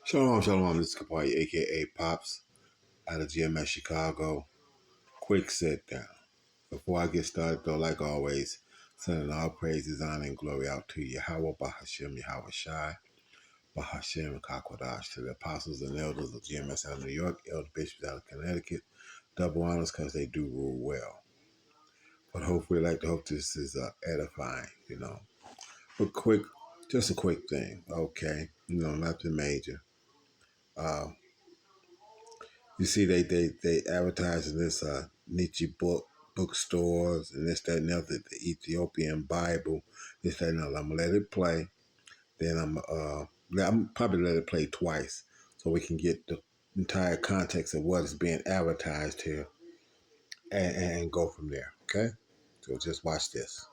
Shalom, shalom. This is Kapari, aka Pops, out of GMS Chicago. Quick sit down. Before I get started, though, like always, sending all praises, honor, and glory out to Yahweh, Bahashem, Yahweh Shai, Bahashem, and Kakwadash, to the apostles and elders of GMS out of New York, elder bishops out of Connecticut. Double honors because they do rule well. But hopefully, like to hope this is edifying, But just a quick thing, okay? Nothing major. You see, they advertise in this Nietzsche bookstores and this, that, and the other, the Ethiopian Bible, this, that, and the other. I'm gonna let it play. Then I'm probably let it play twice so we can get the entire context of what is being advertised here and go from there. Okay, so just watch this.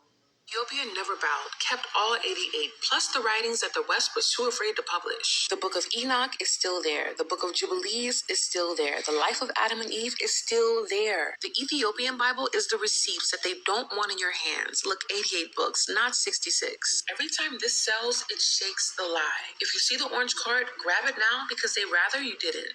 Ethiopia never bowed, kept all 88, plus the writings that the West was too afraid to publish. The Book of Enoch is still there. The Book of Jubilees is still there. The Life of Adam and Eve is still there. The Ethiopian Bible is the receipts that they don't want in your hands. Look, 88 books, not 66. Every time this sells, it shakes the lie. If you see the orange card, grab it now because they rather you didn't.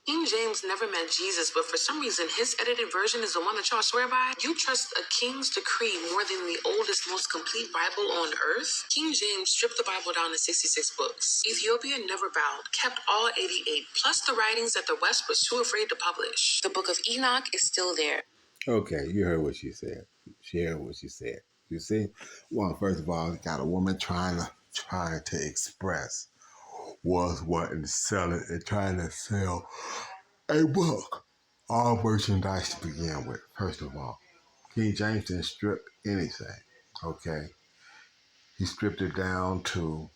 King James never meant Jesus, but for some reason, his edited version is the one that y'all swear by. You trust a king's decree more than the oldest, most complete Bible on earth? King James stripped the Bible down to 66 books. Ethiopia never bowed, kept all 88, plus the writings that the West was too afraid to publish. The Book of Enoch is still there. Okay, you heard what she said. She heard what she said. You see? Well, first of all, you got a woman trying to express was what and selling and trying to sell a book. All merchandise to begin with, first of all. King James didn't strip anything, okay? He stripped it down to,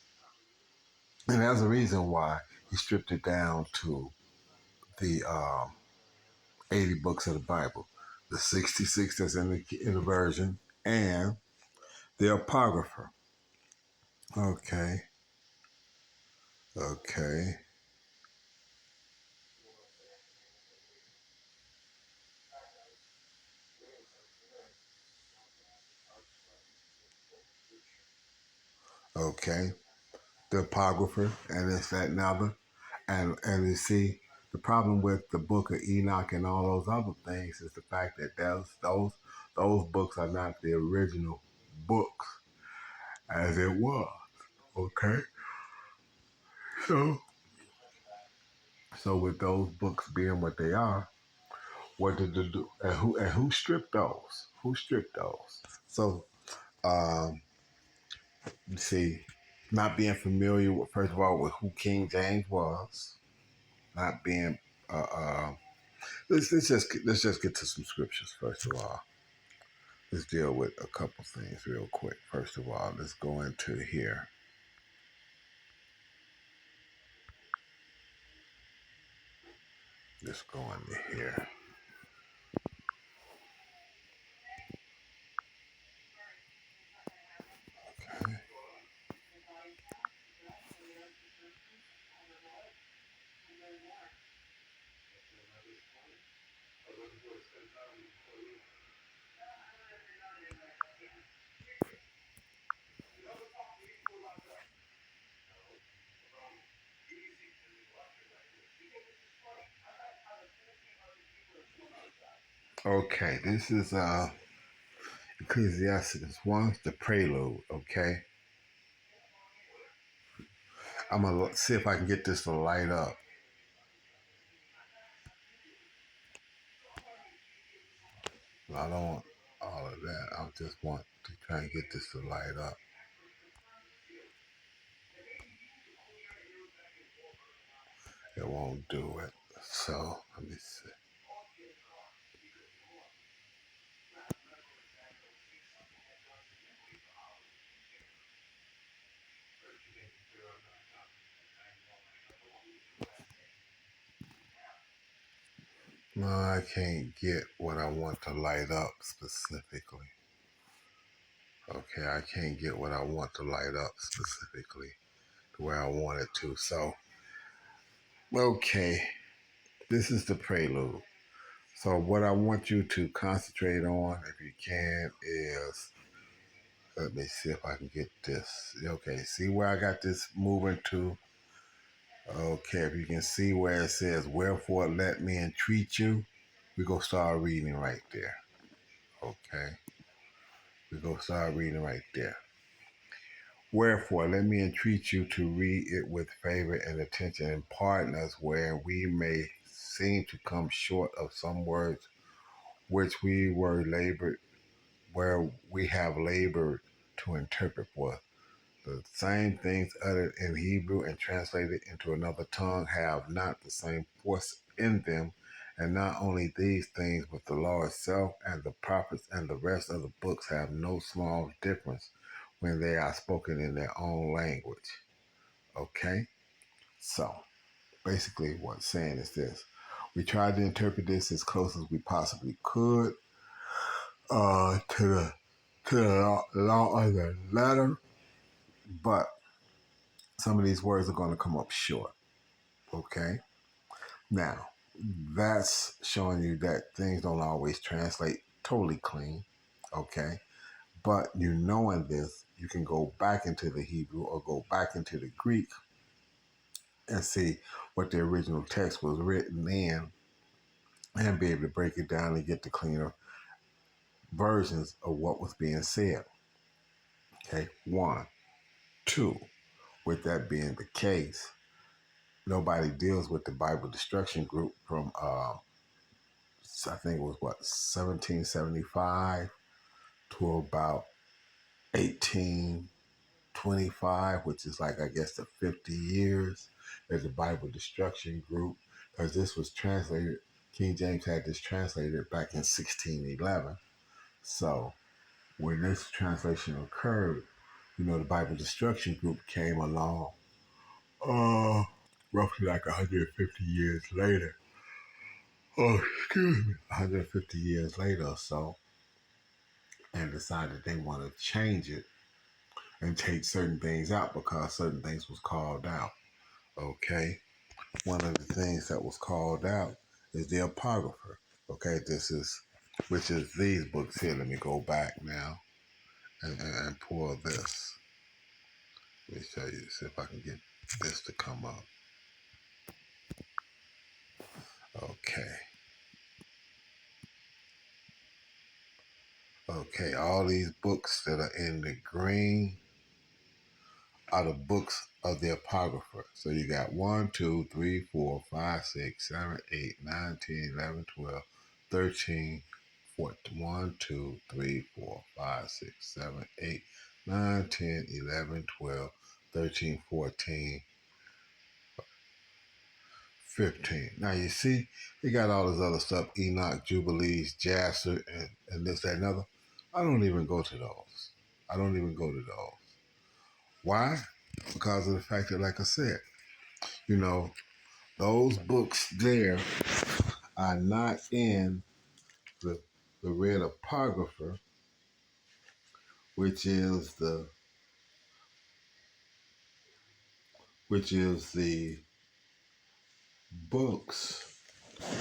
and there's a reason why he stripped it down to the 80 books of the Bible, the 66 that's in the version, and the Apocrypha. Okay. The Apocrypha, and this, that, and other. And you see, the problem with the Book of Enoch and all those other things is the fact that those books are not the original books as it was. Okay, so with those books being what they are, what did they do? And who stripped those? Who stripped those? So you see, not being familiar with, first of all, with who King James was, not being let's just get to some scriptures first of all. Let's deal with a couple things real quick. First of all, let's go into here. Let's go into here. Okay, this is Ecclesiastes 1, the prelude, okay? I'm going to see if I can get this to light up. I don't want all of that. I just want to try and get this to light up. It won't do it. So, let me see. No, I can't get what I want to light up specifically. Okay, I can't get what I want to light up specifically the way I want it to. So, okay, this is the prelude. So what I want you to concentrate on, if you can, is, let me see if I can get this. Okay, see where I got this moving to? Okay, if you can see where it says, "Wherefore let me entreat you," we go start reading right there. Okay, we go start reading right there. Wherefore, let me entreat you to read it with favor and attention, and pardon us where we may seem to come short of some words which we were labored, where we have labored to interpret for the same things uttered in Hebrew and translated into another tongue have not the same force in them. And not only these things, but the law itself and the prophets and the rest of the books have no small difference when they are spoken in their own language. Okay? So, basically, what's saying is this. We tried to interpret this as close as we possibly could to the law of the letter, but some of these words are going to come up short. Okay? Now, that's showing you that things don't always translate totally clean. Okay? But you knowing this, you can go back into the Hebrew or go back into the Greek and see what the original text was written in and be able to break it down and get the cleaner versions of what was being said. Okay? One. Two. With that being the case, nobody deals with the Bible destruction group from I think it was what 1775 to about 1825, which is like I guess the 50 years as the Bible destruction group, because this was translated. King James had this translated back in 1611. So when this translation occurred, the Bible destruction group came along, uh, roughly like 150 years later. Oh, excuse me, 150 years later or so, and decided they want to change it and take certain things out because certain things was called out. Okay, one of the things that was called out is the apocrypha. Okay, which is these books here. Let me go back now and pull this. Let me show you, see if I can get this to come up. Okay. Okay, all these books that are in the green are the books of the Apocrypha. So you got 1, 2, 3, 4, 5, 6, 7, 8, 9, 10, 11, 12, 13, 14. 1, 2, 3, 4, 5, 6, 7, 8, 9, 10, 11, 12, 13, 14, 15. Now you see, you got all this other stuff, Enoch, Jubilees, Jasper, and this, that, and other. I don't even go to those. I don't even go to those. Why? Because of the fact that, like I said, those books there are not in the red apocrypha, which is the books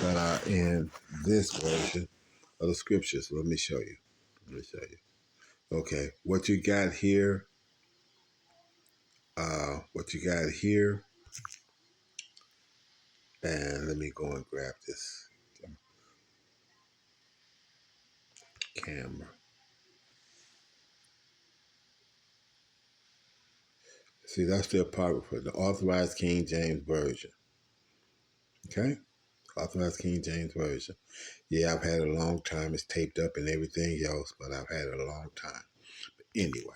that are in this version of the scriptures. Let me show you. Okay, what you got here, and let me go and grab this camera. See, that's the Apocrypha, the Authorized King James Version. Okay? Authorized King James Version. Yeah, I've had it a long time. It's taped up and everything else, but I've had it a long time. But anyway,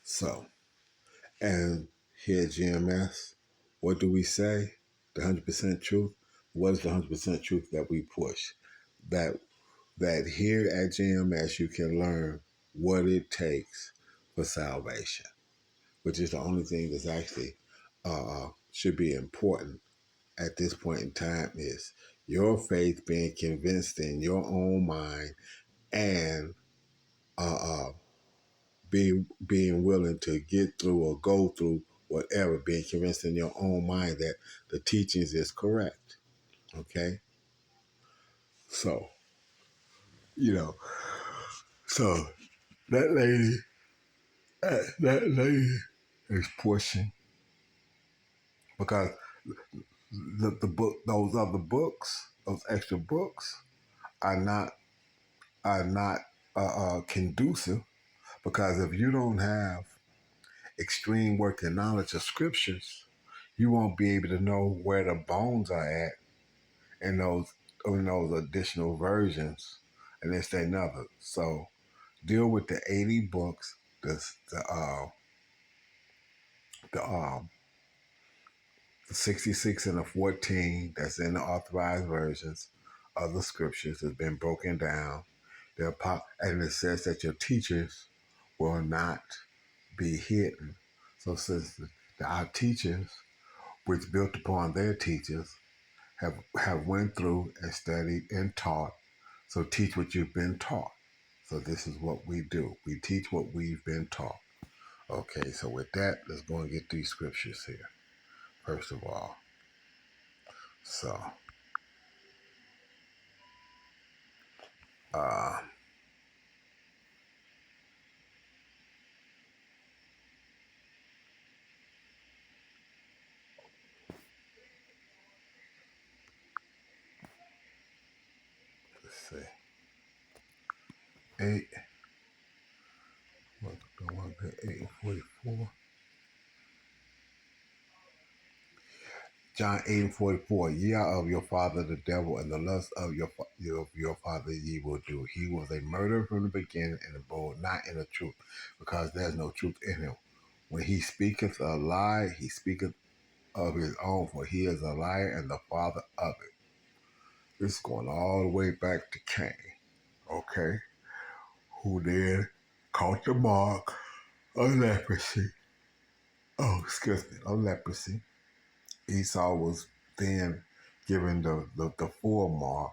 so, and here at GMS, what do we say? The 100% truth? What is the 100% truth that we push? That that here at GMS you can learn what it takes for salvation, which is the only thing that's actually should be important at this point in time is your faith being convinced in your own mind and uh, being willing to get through or go through whatever, being convinced in your own mind that the teachings is correct. Okay, so you know, so that lady is pushing. because the book, those other books, those extra books, are not conducive. Because if you don't have extreme working knowledge of scriptures, you won't be able to know where the bones are at in those additional versions and this, that, and other. So deal with the 80 books, the um the 66 and the 14 that's in the authorized versions of the scriptures has been broken down. And it says that your teachers will not be hidden. So since our teachers, which built upon their teachers, have went through and studied and taught, so teach what you've been taught. So this is what we do. We teach what we've been taught. Okay, so with that, let's go and get these scriptures here. First of all, so uh, let's see, 8, 8:44. John 8:44. Ye are of your father the devil, and the lust of your father ye will do. He was a murderer from the beginning, and abode not in the truth, because there is no truth in him. When he speaketh a lie, he speaketh of his own, for he is a liar and the father of it. This is going all the way back to Cain, okay, who then caught the mark of leprosy. Oh, excuse me, of leprosy. Esau was then given the full mark,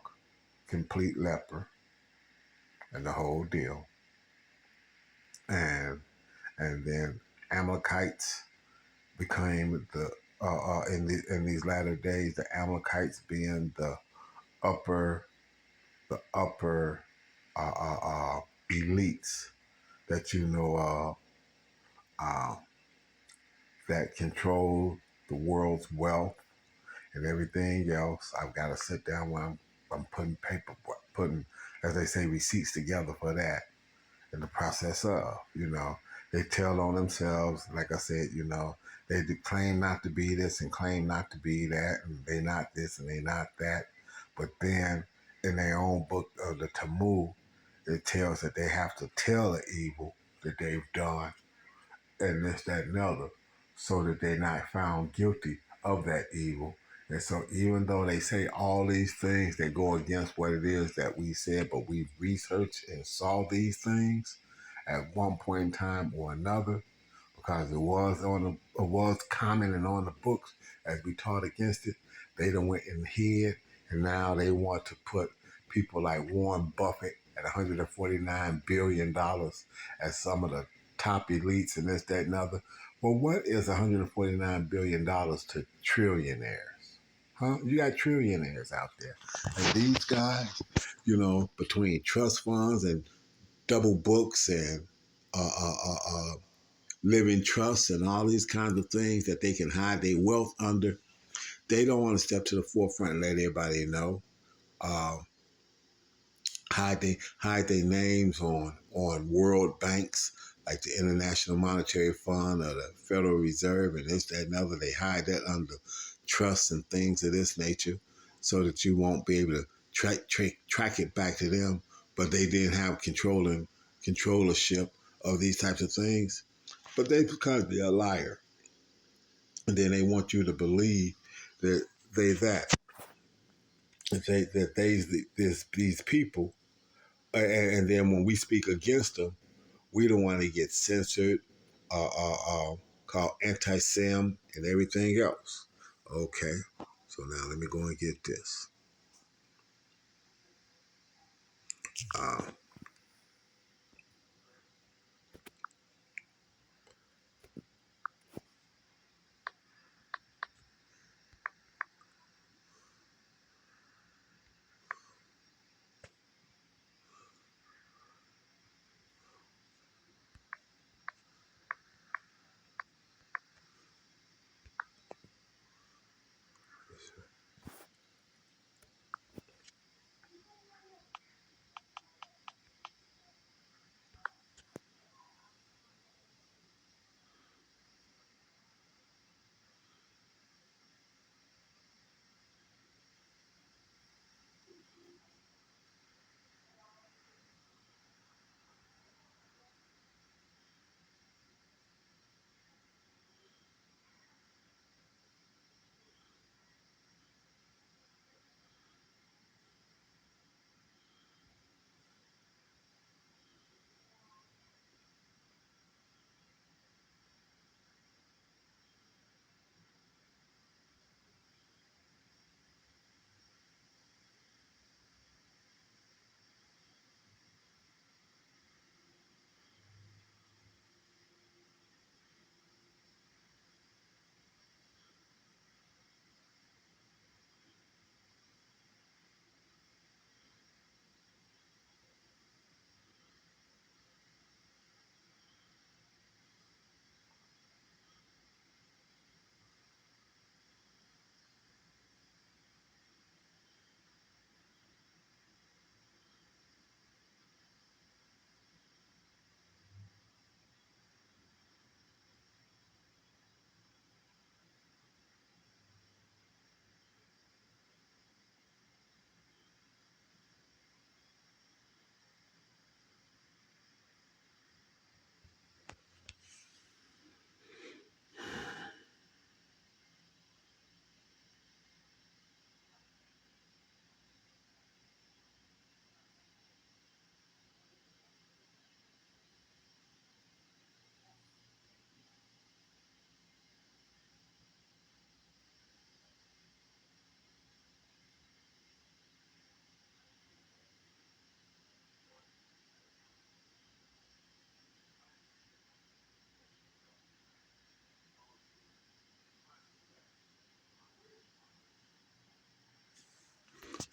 complete leper, and the whole deal. And then Amalekites became in these latter days, the Amalekites being upper the upper elites that you know uh, that control the world's wealth and everything else. I've got to sit down when I'm putting, as they say, receipts together for that. In the process of, they tell on themselves. Like I said, they claim not to be this and claim not to be that, and they not this and they not that. But then in their own book of the Talmud, it tells that they have to tell the evil that they've done and this, that, and other, so that they're not found guilty of that evil. And so even though they say all these things that go against what it is that we said, but we've researched and saw these things at one point in time or another, because it was commenting on the books as we taught against it. They done went and hid, and now they want to put people like Warren Buffett at $149 billion as some of the top elites and this, that, and other. Well, what is $149 billion to trillionaires? Huh? You got trillionaires out there. And these guys, between trust funds and double books and living trusts and all these kinds of things that they can hide their wealth under, they don't want to step to the forefront and let everybody know. Uh, hide their names on world banks like the International Monetary Fund or the Federal Reserve and this, that, and other. They hide that under trusts and things of this nature so that you won't be able to track it back to them. But they didn't have controllership of these types of things. But because they're a liar, and then they want you to believe that they that these people, and then when we speak against them, we don't want to get censored, called anti-Sem and everything else. Okay, so now let me go and get this. Uh,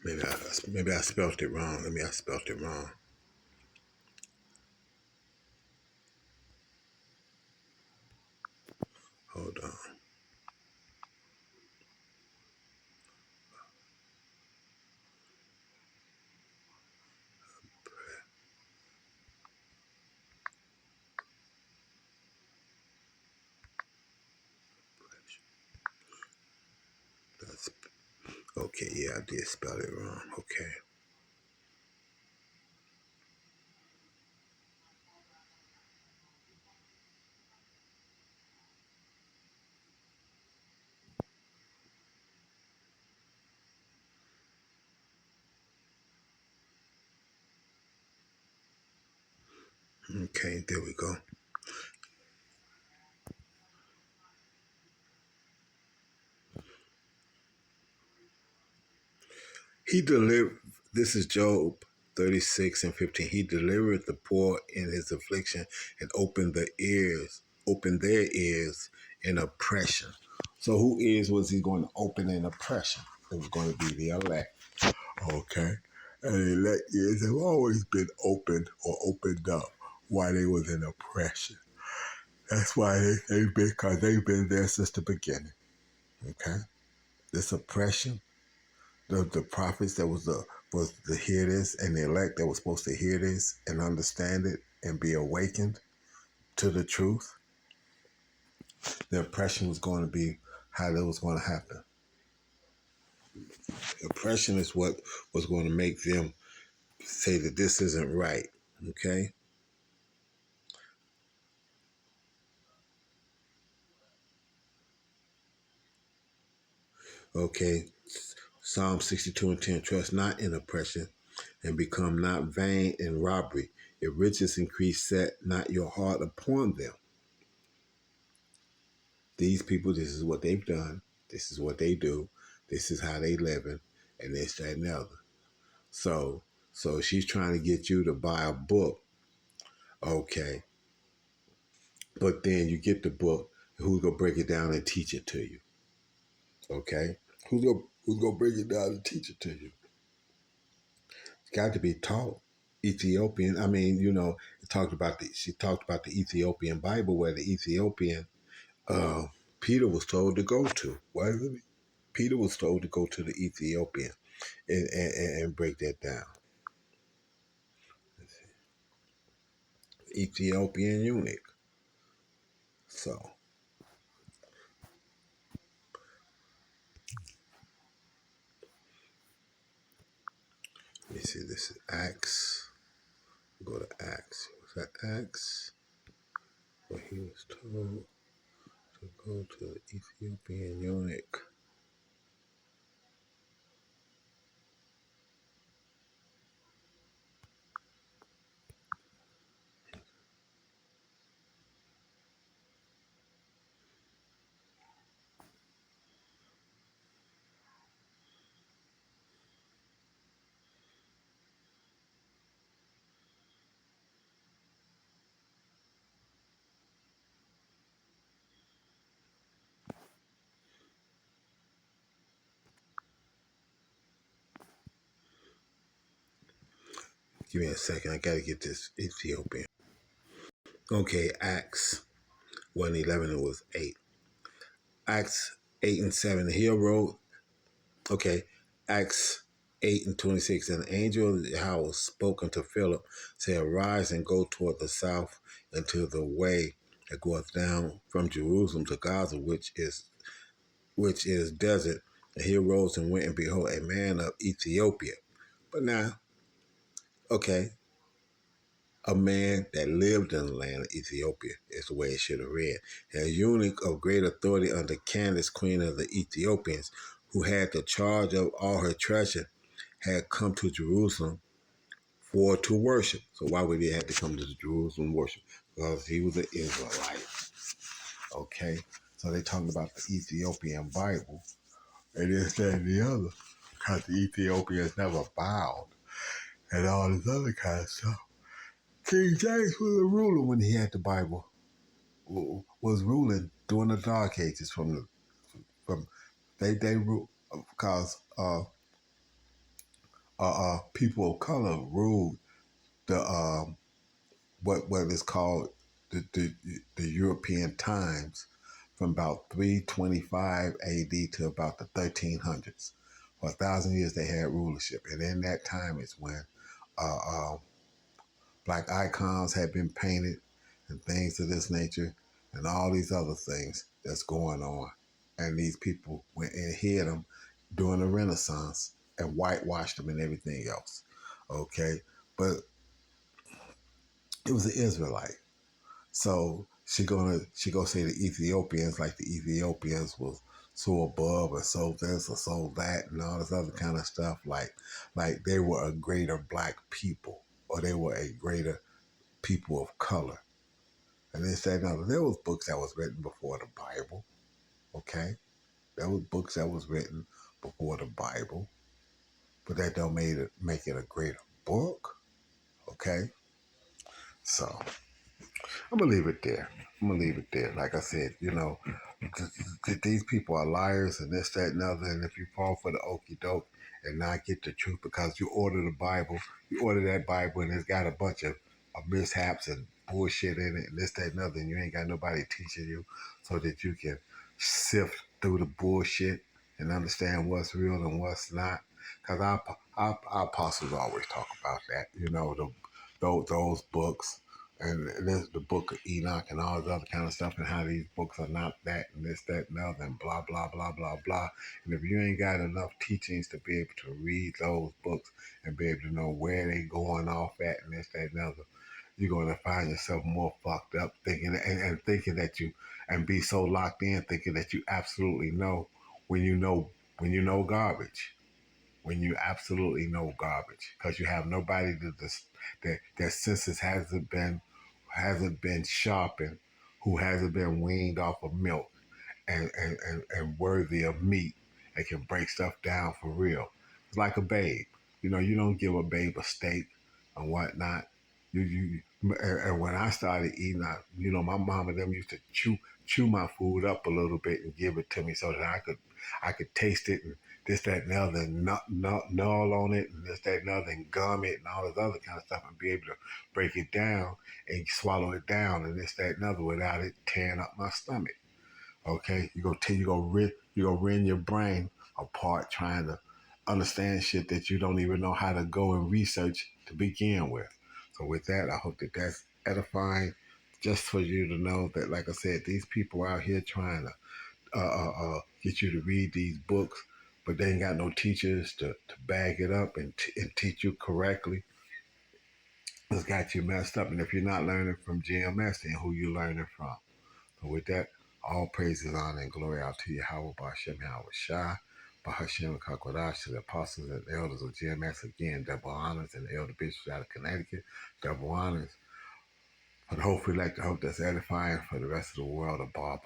Maybe I spelled it wrong. Maybe I spelled it wrong. Hold on. That's, okay, yeah, I did spell it wrong. Okay. Okay, there we go. He delivered, this is Job 36 and 15. He delivered the poor in his affliction and opened their ears in oppression. So who ears was he going to open in oppression? It was going to be the elect. Okay. And the elect ears have always been opened or opened up while they was in oppression. That's why they've been, because they've been there since the beginning. Okay. This oppression, the prophets that was to hear this, and the elect that was supposed to hear this and understand it and be awakened to the truth, the oppression was going to be how that was going to happen. Oppression is what was going to make them say that this isn't right. Okay. Okay. Psalm 62 and 10. Trust not in oppression, and become not vain in robbery. If riches increase, set not your heart upon them. These people, this is what they've done. This is what they do. This is how they living, and this, that, and the other. So, so she's trying to get you to buy a book, okay? But then you get the book, who's gonna break it down and teach it to you, okay? Who's gonna break it down and teach it to you? It's got to be taught. Ethiopian. I mean, she talked about the Ethiopian Bible, where the Ethiopian uh, Peter was told to go to. Wasn't he? Peter was told to go to the Ethiopian and break that down. Ethiopian eunuch. So let me see. This is Acts. Go to Acts. Was that Acts? Where he was told to go to the Ethiopian eunuch. Give me a second. I gotta get this Ethiopian. Okay, Acts 1:11. It was 8. Acts 8 and 7. He wrote. Okay, Acts 8 and 26. And the angel of Yahweh spoke unto Philip, say, arise and go toward the south into the way that goeth down from Jerusalem to Gaza, which is desert. And he arose and went, and behold, a man of Ethiopia. But now, okay, a man that lived in the land of Ethiopia is the way it should have read. And a eunuch of great authority under Candace, queen of the Ethiopians, who had the charge of all her treasure, had come to Jerusalem for to worship. So why would he have to come to Jerusalem worship? Because he was an Israelite. Okay, so they talking about the Ethiopian Bible and this, that, and the other. Because the Ethiopians never bowed and all this other kind of stuff. King James was a ruler when he had the Bible. Was ruling during the Dark Ages from they rule because people of color ruled the what is called the European times from about 325 AD to about the 1300s. For 1,000 years, they had rulership, and in that time is when uh, uh, black icons had been painted and things of this nature, and all these other things that's going on. And these people went and hid them during the Renaissance and whitewashed them and everything else. Okay, but it was an Israelite. So she gonna say the Ethiopians, like the Ethiopians was so above or so this or so that and all this other kind of stuff, like they were a greater black people or they were a greater people of color. And they said no, there was books that was written before the Bible. Okay, there was books that was written before the Bible, but that don't make it a greater book. Okay, so I'm gonna leave it there. I'm gonna leave it there. Like I said, these people are liars and this, that, and other. And if you fall for the okey doke and not get the truth because you order the Bible, you order that Bible and it's got a bunch of mishaps and bullshit in it and this, that, and other, and you ain't got nobody teaching you so that you can sift through the bullshit and understand what's real and what's not. Because our apostles always talk about that, those books and there's the book of Enoch and all this other kind of stuff and how these books are not that and this, that, and other and blah, blah, blah, blah, blah. And if you ain't got enough teachings to be able to read those books and be able to know where they going off at and this, that, and other, you're going to find yourself more fucked up thinking and thinking that you and be so locked in thinking that you absolutely know when you know garbage when you absolutely know garbage because you have nobody that their senses hasn't been sharpened, who hasn't been weaned off of milk and worthy of meat and can break stuff down for real. It's like a babe. You don't give a babe a steak and whatnot. And when I started eating, my mom and them used to chew my food up a little bit and give it to me so that I could taste it and this, that, and the other, and null on it, and this, that, and the other, and gum it, and all this other kind of stuff, and be able to break it down and swallow it down, and this, that, and the other, without it tearing up my stomach. Okay, you go rend your brain apart trying to understand shit that you don't even know how to go and research to begin with. So with that, I hope that that's edifying, just for you to know that, like I said, these people out here trying to get you to read these books, but they ain't got no teachers to back it up and teach you correctly. It's got you messed up. And if you're not learning from GMS, then who you learning from? So with that, all praises, honor, and glory out to Yahweh, Ba'Shem, Yahweh Shai, Ba'Hashem, Kakwadash, to the apostles and elders of GMS. Again, double honors, and the elder bishops out of Connecticut, double honors. But hopefully, like the hope that's edifying for the rest of the world, a bar,